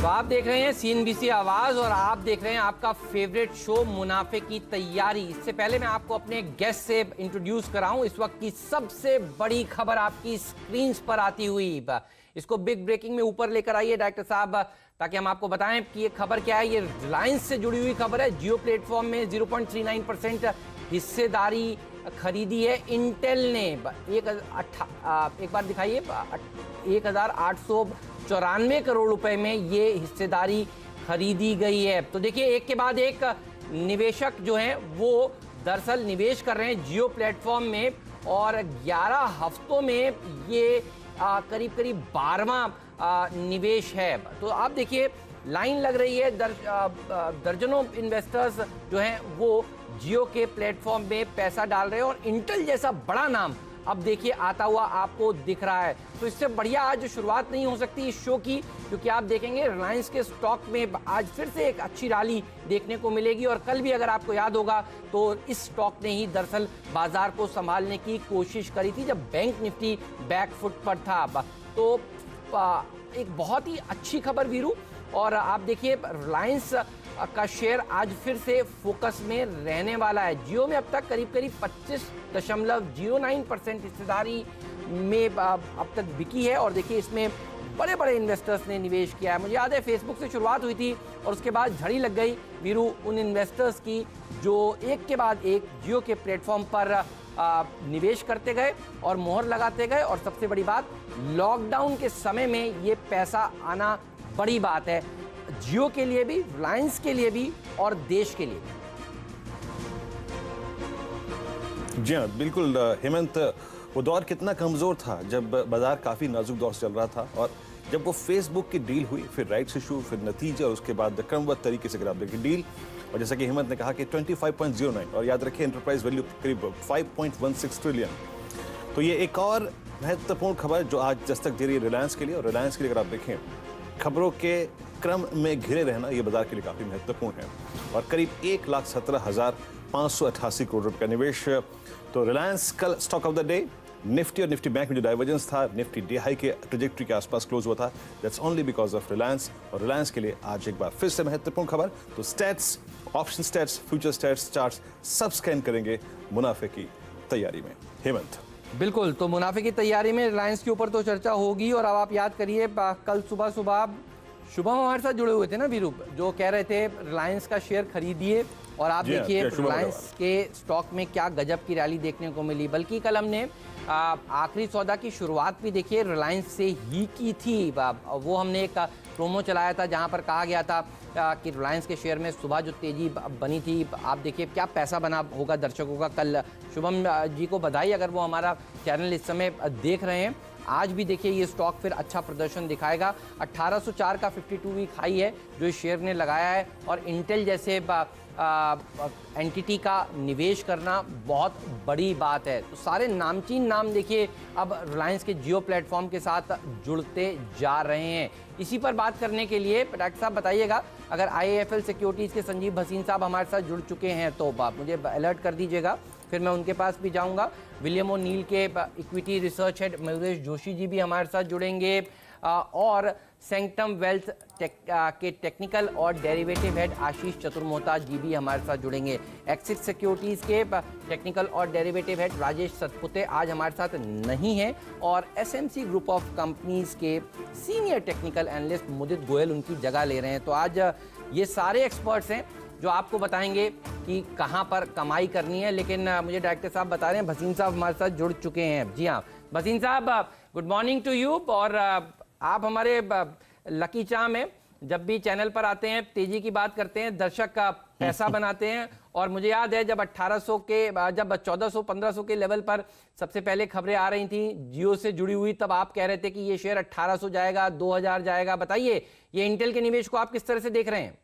तो आप देख रहे हैं CNBC आवाज और आप देख रहे हैं आपका फेवरेट शो मुनाफे की तैयारी। इससे पहले मैं आपको अपने गेस्ट से इंट्रोड्यूस कराऊं। इस वक्त की सबसे बड़ी खबर आपकी स्क्रीन पर आती हुई, इसको बिग ब्रेकिंग में ऊपर लेकर आइए डायरेक्टर साहब, ताकि हम आपको बताएं कि ये खबर क्या है। ये रिलायंस से जुड़ी हुई खबर है। जियो प्लेटफॉर्म में 0.39% हिस्सेदारी खरीदी है इंटेल ने। एक बार दिखाइए, 1894 करोड़ रुपए में ये हिस्सेदारी खरीदी गई है। तो देखिए, एक के बाद एक निवेशक जो हैं वो दरअसल निवेश कर रहे हैं जियो प्लेटफॉर्म में, और 11 हफ्तों में ये करीब करीब 12वां निवेश है। तो आप देखिए, लाइन लग रही है, दर्जनों इन्वेस्टर्स जो हैं वो जियो के प्लेटफॉर्म में पैसा डाल रहे हैं, और इंटेल जैसा बड़ा नाम अब देखिए आता हुआ आपको दिख रहा है। तो इससे बढ़िया आज शुरुआत नहीं हो सकती इस शो की, क्योंकि आप देखेंगे रिलायंस के स्टॉक में आज फिर से एक अच्छी रैली देखने को मिलेगी। और कल भी अगर आपको याद होगा तो इस स्टॉक ने ही दरअसल बाजार को संभालने की कोशिश करी थी जब बैंक निफ्टी बैकफुट पर था। तो एक बहुत ही अच्छी खबर वीरू। और आप देखिए, रिलायंस का शेयर आज फिर से फोकस में रहने वाला है। जियो में अब तक करीब करीब 25.09% हिस्सेदारी में अब तक बिकी है। और देखिए, इसमें बड़े बड़े इन्वेस्टर्स ने निवेश किया है। मुझे याद है फेसबुक से शुरुआत हुई थी और उसके बाद झड़ी लग गई वीरू उन इन्वेस्टर्स की जो एक के बाद एक जियो के प्लेटफॉर्म पर निवेश करते गए और मोहर लगाते गए। और सबसे बड़ी बात, लॉकडाउन के समय में ये पैसा आना बड़ी बात है, जियो के लिए भी, रिलायंस के लिए भी और देश के लिए भी। जी हाँ, बिल्कुल हेमंत। वो दौर कितना कमजोर था जब बाजार काफी नाजुक दौर से चल रहा था, और जब वो फेसबुक की डील हुई, फिर राइट्स इशू, फिर नतीजे, और उसके बाद क्रमबद्ध तरीके से अगर देखिए डील, और जैसा कि हेमंत ने कहा कि 25.09, और याद रखिए एंटरप्राइज वैल्यू करीब 5.16 ट्रिलियन। तो ये एक और महत्वपूर्ण खबर जो आज दस्तक दे रही है रिलायंस के लिए। और रिलायंस के लिए अगर आप देखें, खबरों के क्रम में घिरे रहना ये बाजार के लिए काफी महत्वपूर्ण है। और करीब 1,17,588 करोड़ रुपए का निवेश। तो रिलायंस कल stock of the day, Nifty और निफ्टी बैंक में जो डाइवर्जेंस था, निफ्टी डे हाई के ट्रेजेक्टरी के आसपास क्लोज हुआ था। That's only because of Reliance. और रिलायंस के लिए आज एक बार फिर से महत्वपूर्ण खबर। तो stats, option stats, future stats, charts सब स्कैन करेंगे मुनाफे की तैयारी में। हेमंत। बिल्कुल, तो मुनाफे की तैयारी में रिलायंस के ऊपर तो चर्चा होगी। और अब आप याद करिए, कल सुबह शुभम हमारे साथ जुड़े हुए थे ना वीरू, जो कह रहे थे रिलायंस का शेयर खरीदिए। और आप देखिए रिलायंस के स्टॉक में क्या गजब की रैली देखने को मिली। बल्कि कल हमने आखिरी सौदा की शुरुआत भी देखिए रिलायंस से ही की थी। वो हमने एक प्रोमो चलाया था जहां पर कहा गया था कि रिलायंस के शेयर में सुबह जो तेजी बनी थी, आप देखिए क्या पैसा बना होगा दर्शकों का कल। शुभम जी को बधाई अगर वो हमारा चैनल इस समय देख रहे हैं। आज भी देखिए ये स्टॉक फिर अच्छा प्रदर्शन दिखाएगा। 1804 का 52 वीक हाई है जो इस शेयर ने लगाया है। और इंटेल जैसे एंटिटी का निवेश करना बहुत बड़ी बात है। तो सारे नामचीन नाम देखिए अब रिलायंस के जियो प्लेटफॉर्म के साथ जुड़ते जा रहे हैं। इसी पर बात करने के लिए डॉक्टर साहब बताइएगा, अगर IIFL सिक्योरिटीज़ के संजीव भसीन साहब हमारे साथ जुड़ चुके हैं तो मुझे अलर्ट कर दीजिएगा, फिर मैं उनके पास भी जाऊंगा। विलियम ओ'नील के equity research head Mayuresh Joshi ji भी हमारे साथ जुड़ेंगे, और सेंक्टम वेल्थ के टेक्निकल और डेरिवेटिव हेड आशीष चतुर्मोहता जी भी हमारे साथ जुड़ेंगे। एक्सिस सिक्योरिटीज़ के टेक्निकल और डेरिवेटिव हेड राजेश सतपुते आज हमारे साथ नहीं हैं, और SMC ग्रुप ऑफ कंपनीज के senior technical analyst Mudit Goyal उनकी जगह ले रहे हैं। तो आज ये सारे एक्सपर्ट्स हैं जो आपको बताएंगे कि कहां पर कमाई करनी है। लेकिन मुझे डायरेक्टर साहब बता रहे हैं भसीन साहब हमारे साथ जुड़ चुके हैं। जी हाँ भसीन साहब, गुड मॉर्निंग टू यू। और आप हमारे लकी चार्म हैं, जब भी चैनल पर आते हैं तेजी की बात करते हैं, दर्शक का पैसा बनाते हैं। और मुझे याद है जब 1400-1500 के लेवल पर सबसे पहले खबरें आ रही थी जियो से जुड़ी हुई, तब आप कह रहे थे कि ये शेयर 1800 जाएगा, 2000 जाएगा। बताइए ये इंटेल के निवेश को आप किस तरह से देख रहे हैं?